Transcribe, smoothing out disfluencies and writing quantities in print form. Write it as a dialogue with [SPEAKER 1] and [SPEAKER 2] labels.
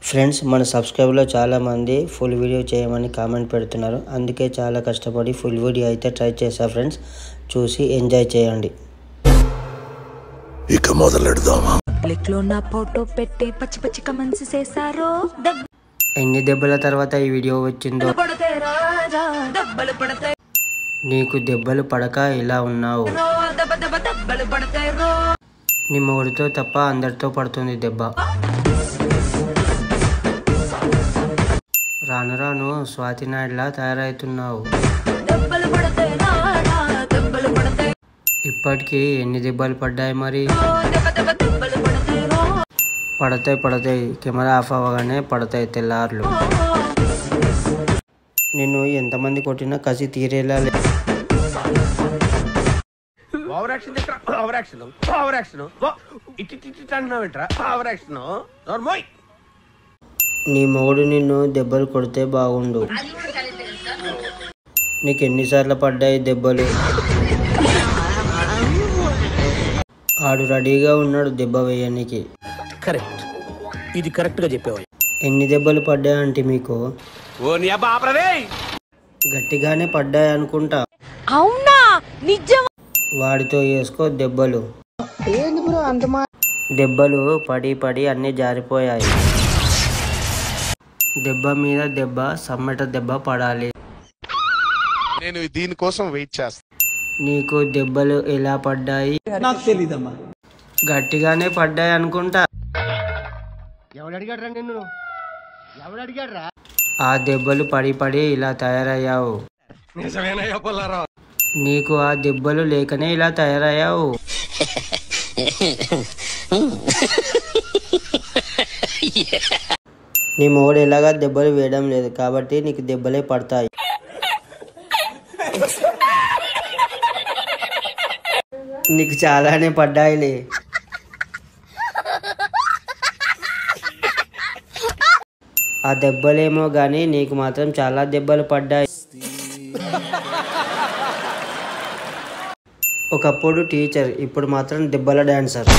[SPEAKER 1] Friends మన సబ్స్క్రైబర్లో చాలా మంది ఫుల్ వీడియో చేయమని కామెంట్ పెడుతున్నారు. అందుకే చాలా కష్టపడి ఫుల్ వీడియో అయితే ట్రై చేశా ఫ్రెండ్స్. చూసి ఎంజాయ్ చేయండి.
[SPEAKER 2] ఇక మొదలెడదామా?
[SPEAKER 3] పబ్లిక్లో నా ఫోటో పెట్టి పచ్చి పచ్చి కమెంట్స్ చేశారు.
[SPEAKER 1] ఎన్ని దెబ్బల తర్వాత ఈ వీడియో వచ్చిందో. నీకు దెబ్బలు పడక ఇలా ఉన్నావు. నీ మొగుడితో తప్ప అందరితో పడుతుంది దెబ్బ. రాను రాను స్వాతి నాయుడులా తయారవుతున్నావు. ఇప్పటికీ ఎన్ని దెబ్బలు పడ్డాయి మరి? పడతాయి కెమెరా ఆఫ్ అవ్వగానే పడతాయి తెల్లార్లు. నిన్ను ఎంతమంది కొట్టినా కసి తీరేలా. నీ మొగుడు నిన్ను దెబ్బలు కొడితే బాగుండు. నీకు ఎన్నిసార్లు పడ్డాయి దెబ్బలు? ఆడు రెడీగా ఉన్నాడు దెబ్బ వేయడానికి.
[SPEAKER 4] కరెక్ట్, ఇది కరెక్ట్ గా చెప్పావు.
[SPEAKER 1] ఎన్ని దెబ్బలు పడ్డాయంటే మీకు? గట్టిగానే పడ్డాయి అనుకుంటా.
[SPEAKER 3] అవునా? నిజం?
[SPEAKER 1] వాడితో వేసుకో దెబ్బలు. దెబ్బలు పడి అన్నీ జారిపోయాయి. దెబ్బ మీద దెబ్బ, సమ్మెట దెబ్బ పడాలి.
[SPEAKER 2] నేను దీనికోసం వెయిట్ చేస్తా. నీకు
[SPEAKER 1] దెబ్బలు ఎలా పడ్డాయి?
[SPEAKER 4] నాకు తెలీదమ్మా.
[SPEAKER 1] గట్టిగానే పడ్డాయి అనుకుంటా. ఆ దెబ్బలు పడి ఇలా తయారయ్యావు. నీకు ఆ దెబ్బలు లేకనే ఇలా తయారయ్యావు. నీ మొగుడు ఎలాగా దెబ్బలు వేయడం లేదు కాబట్టి నీకు దెబ్బలే పడతాయి. నీకు చాలానే పడ్డాయిలే. ఆ దెబ్బలేమో గానీ నీకు మాత్రం చాలా దెబ్బలు పడ్డాయి. ఒకప్పుడు టీచర్, ఇప్పుడు మాత్రం దెబ్బల డాన్సర్.